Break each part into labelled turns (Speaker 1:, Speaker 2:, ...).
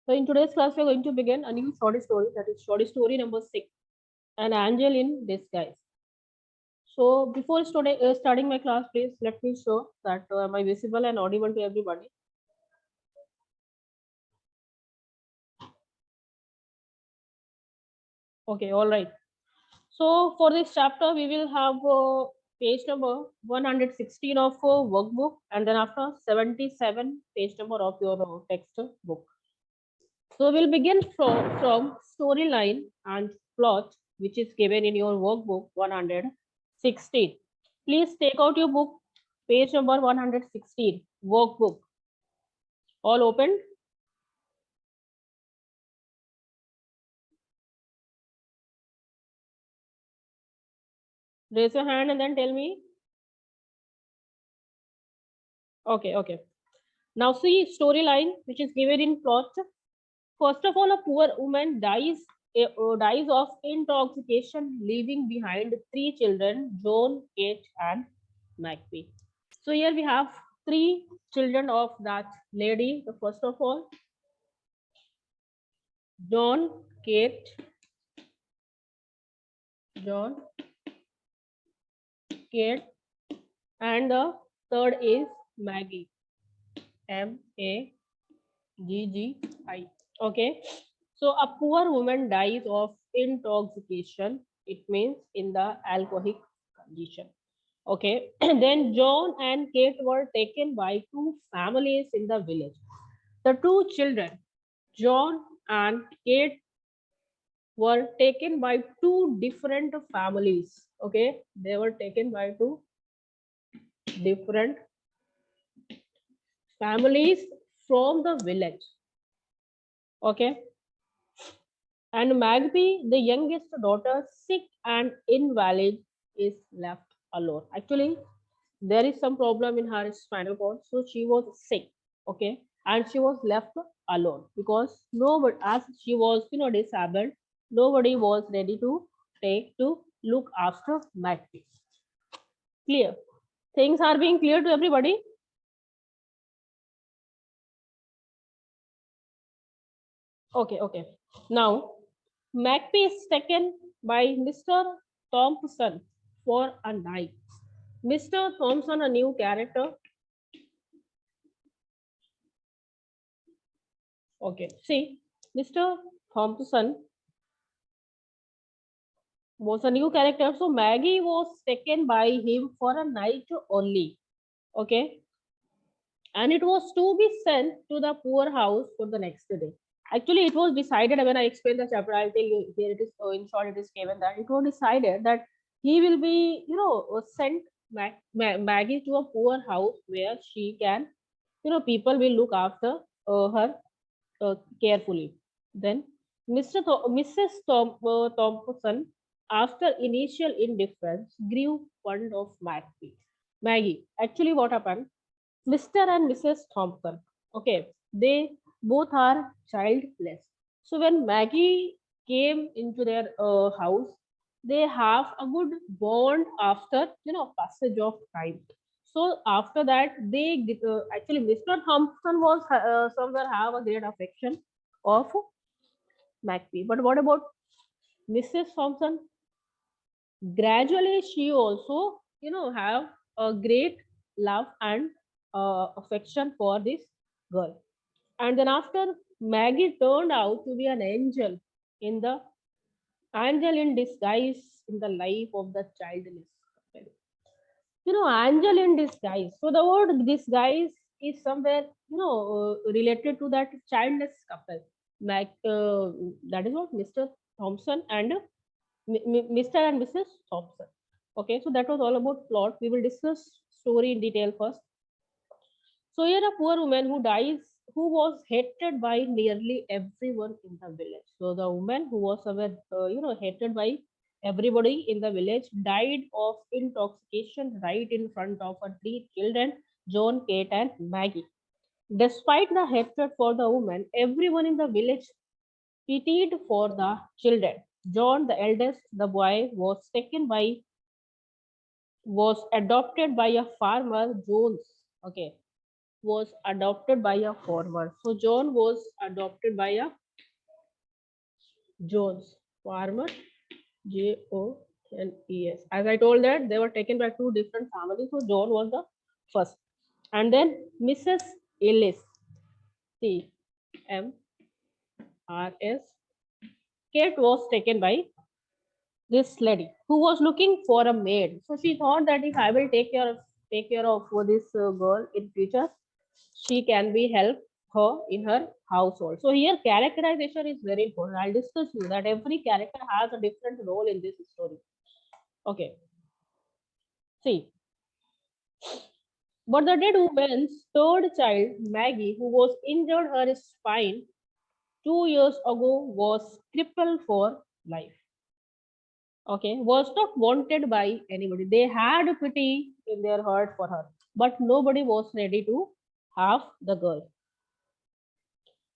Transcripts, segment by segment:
Speaker 1: So in today's class, we are going to begin a new short story, that is short story number 6, An Angel in Disguise. So before starting my class, please let me show that am I visible and audible to everybody. Okay, all right. So for this chapter, we will have page number 116 of workbook, and then after 77 page number of your text book. So we'll begin from storyline and plot, which is given in your workbook 116. Please take out your book, page number 116, workbook. All opened? Raise your hand and then tell me. Okay, okay. Now see storyline, which is given in plot. First of all, a poor woman dies of intoxication, leaving behind three children: John, Kate, and Magpie. So here we have three children of that lady. The first of all, John, Kate, John, Kate, and the third is Maggie, Maggi. Okay. So a poor woman dies of intoxication. It means in the alcoholic condition. Okay. Then John and Kate were taken by two families in the village. The two children, John and Kate, were taken by two different families. Okay. They were taken by two different families from the village. Okay. And Magpie, the youngest daughter, sick and invalid, is left alone. Actually, there is some problem in her spinal cord, so she was sick. Okay, and she was left alone because nobody, as she was, disabled, nobody was ready to look after Magpie. Clear? Things are being clear to everybody. Okay, okay. Now, Magpie is taken by Mr. Thompson for a night. Mr. Thompson, a new character. Okay, see, Mr. Thompson was a new character. So Maggie was taken by him for a night only. Okay, and it was to be sent to the poor house for the next day. Actually, it was decided when I explain the chapter. I'll tell you here. It is in short. It is given that it was decided that he will be, sent Maggie to a poor house where she can, people will look after her carefully. Then Mrs. Thompson, after initial indifference, grew fond of Maggie. Actually, what happened? Mr. and Mrs. Thompson. Okay, they both are childless. So when Maggie came into their house, they have a good bond after passage of time. So after that, actually Mr. Thompson was somewhere have a great affection of Maggie. But what about Mrs. Thompson? Gradually, she also have a great love and affection for this girl. And then after, Maggie turned out to be an angel in disguise in the life of the childless couple. Angel in disguise. So the word disguise is somewhere related to that childless couple. That is what Mr. Thompson and Mr. and Mrs. Thompson. Okay, so that was all about plot. We will discuss story in detail first. So here a poor woman who dies, who was hated by nearly everyone in the village. So the woman who was somewhere, hated by everybody in the village died of intoxication right in front of her three children, John, Kate, and Maggie. Despite the hatred for the woman, everyone in the village pitied for the children. John, the eldest, the boy, was adopted by a farmer, Jones. Okay, was adopted by a farmer. So John was adopted by a Jones farmer, Jones. As I told that they were taken by two different families. So John was the first, and then Mrs. Ellis, CMRS. Kate was taken by this lady who was looking for a maid. So she thought that if I will take care of this girl in future, she can be help her in her household. So here characterization is very important. I'll discuss you that every character has a different role in this story. Okay. See, but the dead woman's third child, Maggie, who was injured her spine 2 years ago, was crippled for life. Okay, was not wanted by anybody. They had pity in their heart for her, but nobody was ready to have the girl.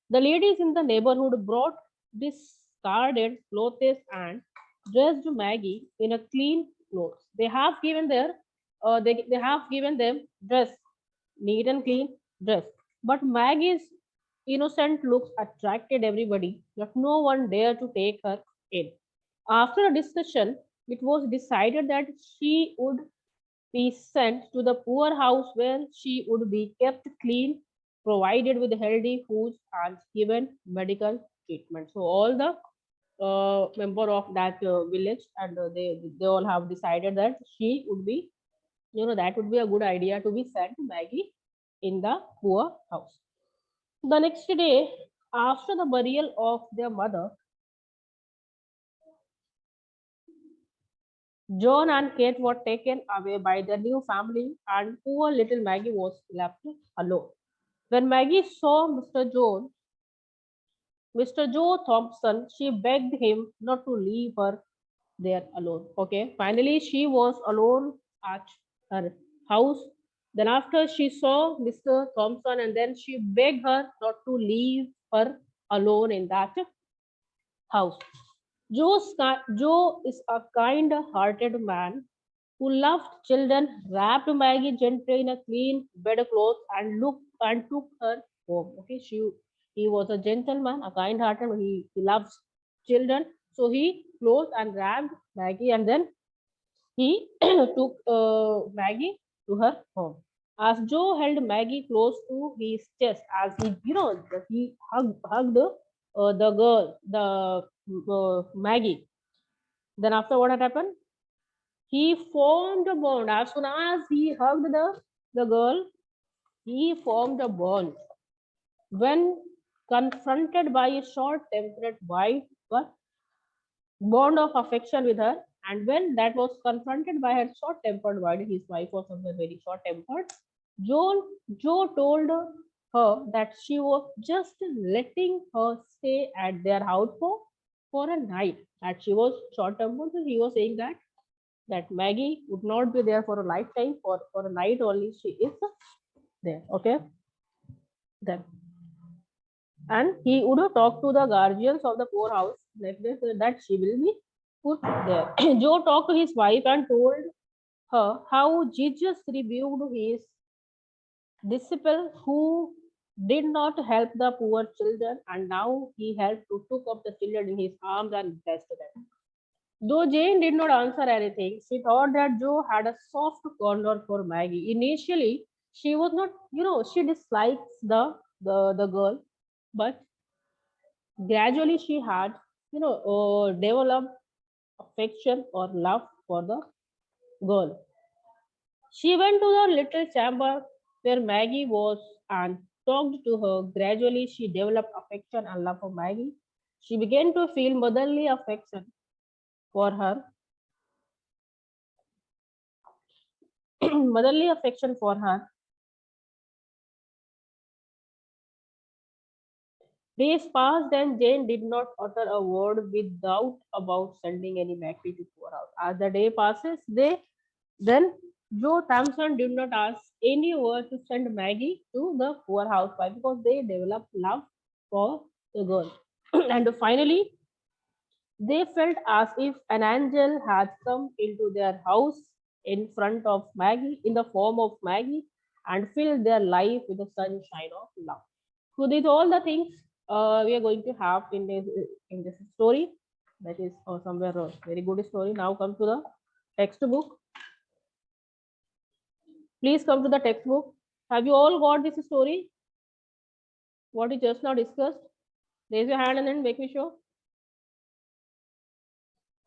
Speaker 1: The ladies in the neighborhood brought discarded clothes and dressed Maggie in a clean clothes. They have given them dress, neat and clean dress. But Maggie's innocent looks attracted everybody, but no one dared to take her in. After a discussion, it was decided that she would be sent to the poor house where she would be kept clean, provided with healthy foods, and given medical treatment. So all the member of that village and they all have decided that she would be, that would be a good idea to be sent Maggie in the poor house. The next day, after the burial of their mother, John and Kate were taken away by the new family, and poor little Maggie was left alone. When Maggie saw Mr. Joe Thompson, she begged him not to leave her there alone. Okay, finally, she was alone at her house. Then, after she saw Mr. Thompson, and then she begged her not to leave her alone in that house. Joe is a kind hearted man who loved children, wrapped Maggie gently in a clean bedcloth and took her home. Okay, he was a gentleman, a kind hearted, he loves children. So he clothed and wrapped Maggie and then he took Maggie to her home. As Joe held Maggie close to his chest, as he hugged the girl, Maggie. Then after what had happened, he formed a bond. As soon as he hugged the girl, he formed a bond. When confronted by a short-tempered wife, but bond of affection with her, and when that was confronted by her short-tempered wife, his wife was also very short-tempered. Joe told her that she was just letting her stay at their house for a night. That she was short-tempered, so he was saying that Maggie would not be there for a lifetime, for a night only she is there. Okay, then and he would talk to the guardians of the poorhouse like this that she will be put there. Joe talked to his wife and told her how Jesus rebuked his disciple who did not help the poor children, and now he helped to took up the children in his arms and blessed them. Though Jane did not answer anything, she thought that Joe had a soft corner for Maggie. Initially, she was not, she dislikes the girl, but gradually she had, developed affection or love for the girl. She went to the little chamber where Maggie was and talked to her. Gradually, she developed affection and love for Maggie. She began to feel motherly affection for her, motherly affection for her. Days passed and Jane did not utter a word without about sending any Maggie to poorhouse. As the day passes, then Joe Thompson did not ask any word to send Maggie to the poorhouse. Why? Because they developed love for the girl. And finally, they felt as if an angel had come into their house in front of Maggie, in the form of Maggie, and fill their life with the sunshine of love. So these all the things we are going to have in this story. That is somewhere a very good story. Now come to the textbook. Please come to the textbook. Have you all got this story? What we just now discussed? Raise your hand and then make me show.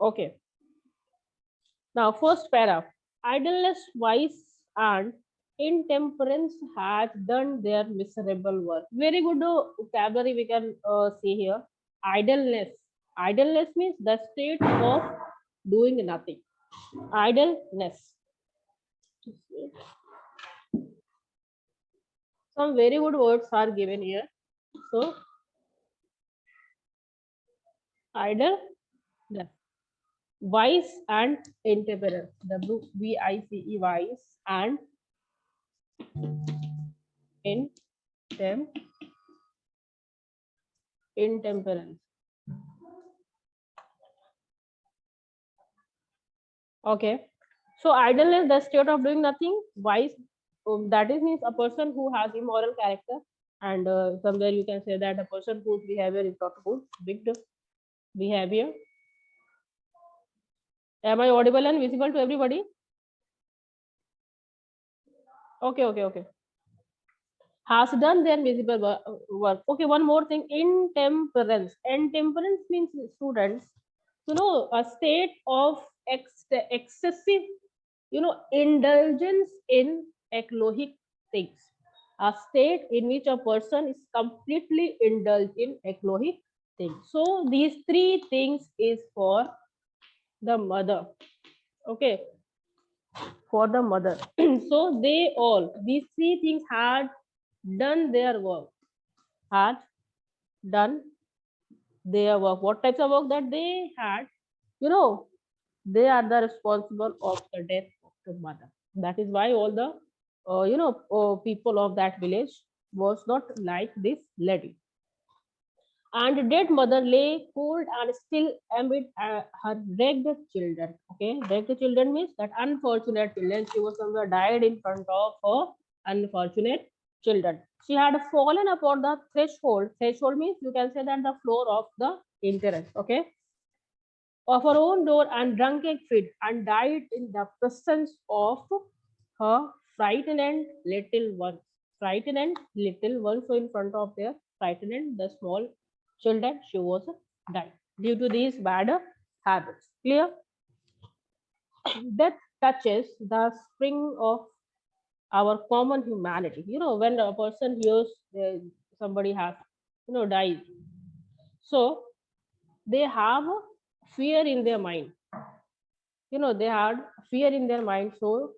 Speaker 1: Okay. Now, first para. Idleness, vice, and intemperance had done their miserable work. Very good vocabulary we can see here. Idleness. Idleness means the state of doing nothing. Idleness. Some very good words are given here. So, idleness. Vice and intemperance. WVICE, vice and intemperance. Okay. So idleness, the state of doing nothing. Vice, that is means a person who has immoral character, and somewhere you can say that a person whose behavior is not good, wicked behavior. Am I audible and visible to everybody? Okay, okay, okay. Has done their visible work. Okay, one more thing. Intemperance. Intemperance means, students, a state of excessive, indulgence in eclohic things. A state in which a person is completely indulged in eclohic things. So these three things is for the mother. Okay, for the mother. So these three things had done their work. Had done their work. What types of work that they had? They are the responsible of the death of the mother. That is why all the people of that village was not like this lady. And the dead mother lay cold and still amid her wrecked children. Okay, wrecked children means that unfortunate children. She was somewhere died in front of her unfortunate children. She had fallen upon the threshold. Threshold means you can say that the floor of the entrance. Okay, of her own door and drunken feet, and died in the presence of her frightened little ones. Frightened little ones. So in front of their frightened the small children, she was died due to these bad habits. Clear? Death touches the spring of our common humanity. When a person hears somebody has, died, so they have fear in their mind. They had fear in their mind. So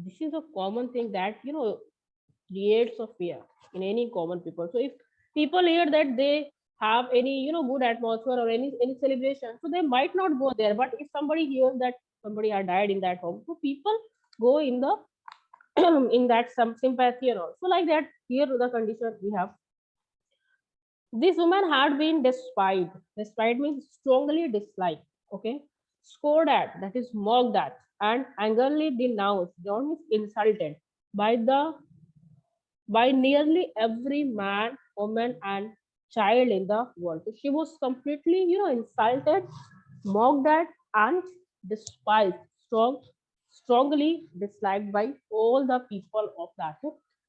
Speaker 1: this is a common thing that creates a fear in any common people. So if people hear that they have any good atmosphere or any celebration, so they might not go there. But if somebody hears that somebody had died in that home, so people go in the in that some sympathy and all. So like that, here the condition we have. This woman had been despised. Despised means strongly disliked. Okay, scored at, that is mocked at, and angrily denounced, means insulted by nearly every man, woman, and child in the world. So she was completely, insulted, mocked at, and despised, strongly disliked by all the people of that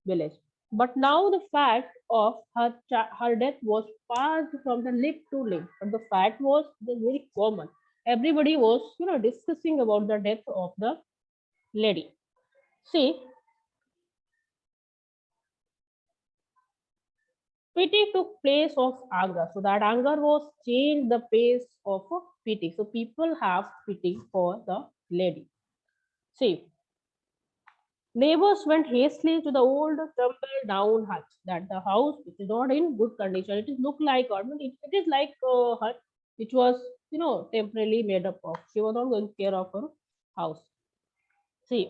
Speaker 1: village. But now the fact of her death was passed from the lip to lip. But the fact was very common. Everybody was, discussing about the death of the lady. See, pity took place of anger. So that anger was changed the pace of pity. So people have pity for the lady. See, neighbors went hastily to the old tumble down hut. That the house which is not in good condition. It is look like, or it is like a hut which was, temporarily made up of. She was not going to care of her house. See,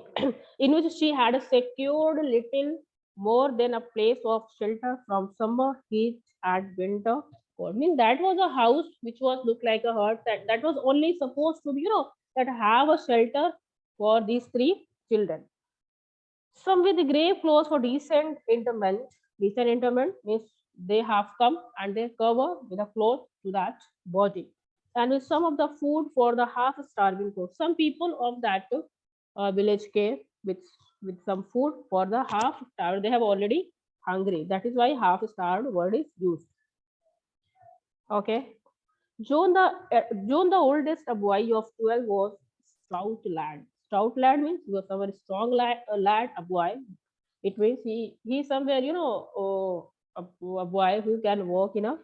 Speaker 1: in which she had a secured little more than a place of shelter from summer heat and winter cold. I mean, that was a house which was looked like a hut, that was only supposed to be, that have a shelter for these three children. Some with grave clothes for decent interment. Decent interment means they have come and they cover with a cloth to that body. And with some of the food for the half-starving poor. Some people of that village came with some food for the half-starved. They have already hungry. That is why half-starved word is used. Okay. John, the oldest boy of 12, was stout lad. Stout lad means he was a strong lad, a boy. It means he somewhere, a boy who can work in a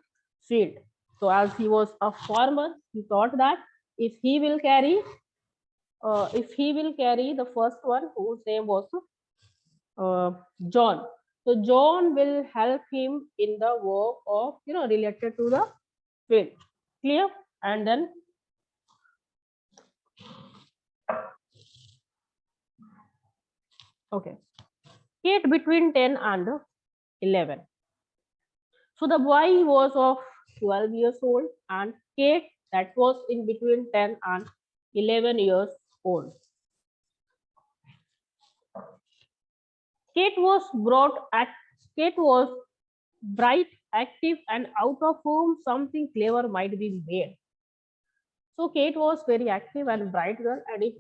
Speaker 1: field. So as he was a farmer, he thought that if he will carry, the first one whose name was John. So John will help him in the work of related to the field. Clear? And then okay, Kate between 10 and 11. So the boy was of 12 years old, and Kate that was in between 10 and 11 years old. Kate was bright, active, and out of whom something clever might be made. So Kate was very active and bright girl, and if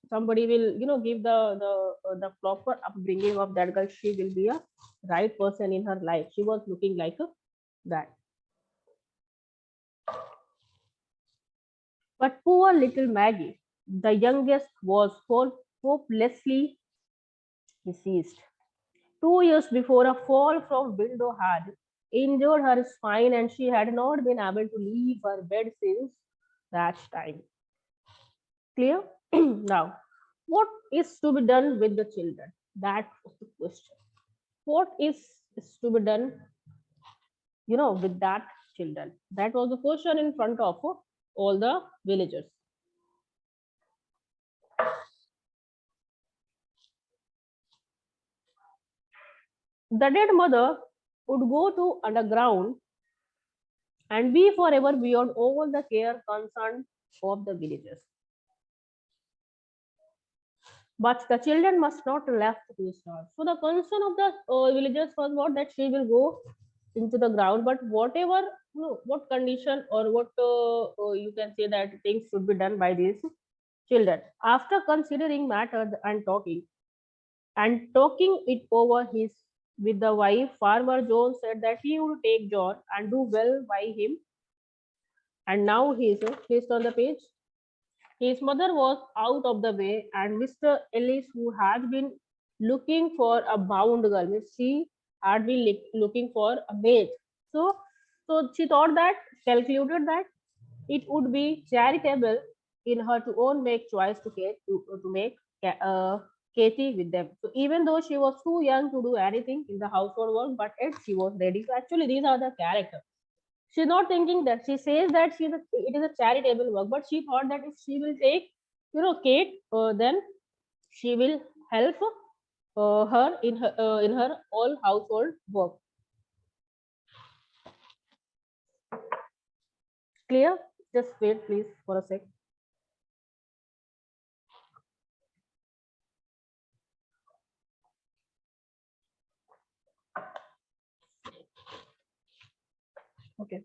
Speaker 1: somebody will, give the proper upbringing of that girl, she will be a right person in her life. She was looking like that. But poor little Maggie, the youngest, was hopelessly diseased. 2 years before, a fall from window had injured her spine, and she had not been able to leave her bed since that time. Clear? Now, what is to be done with the children? That was the question. What is to be done, with that children? That was the question in front of all the villagers. The dead mother would go to underground and be forever beyond all the care concern of the villagers. But the children must not left to starve. So the concern of the villagers was what, that she will go into the ground, but whatever, what condition or what you can say that things should be done by these children. After considering matters and talking it over his with the wife, Farmer Jones said that he would take John and do well by him. And now he is placed on the page. His mother was out of the way, and Mr. Ellis, who had been looking for a bound girl, means she had been looking for a mate. So she thought that, calculated that it would be charitable in her to own make choice to make Katie with them. So even though she was too young to do anything in the household work, but yet she was ready. So actually, these are the characters. She's not thinking that, she says that it is a charitable work, but she thought that if she will take Kate, then she will help her in her all household work. Clear? Just wait please for a sec. Okay,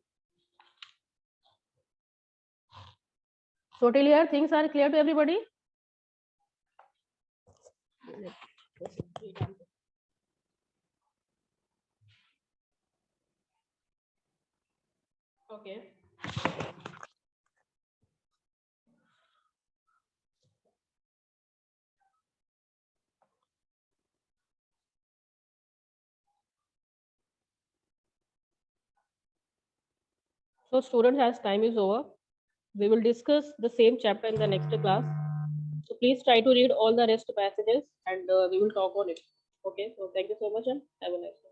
Speaker 1: so till here things are clear to everybody. Okay. So students, as time is over, we will discuss the same chapter in the next class. So please try to read all the rest passages, and we will talk on it. Okay, so thank you so much and have a nice day.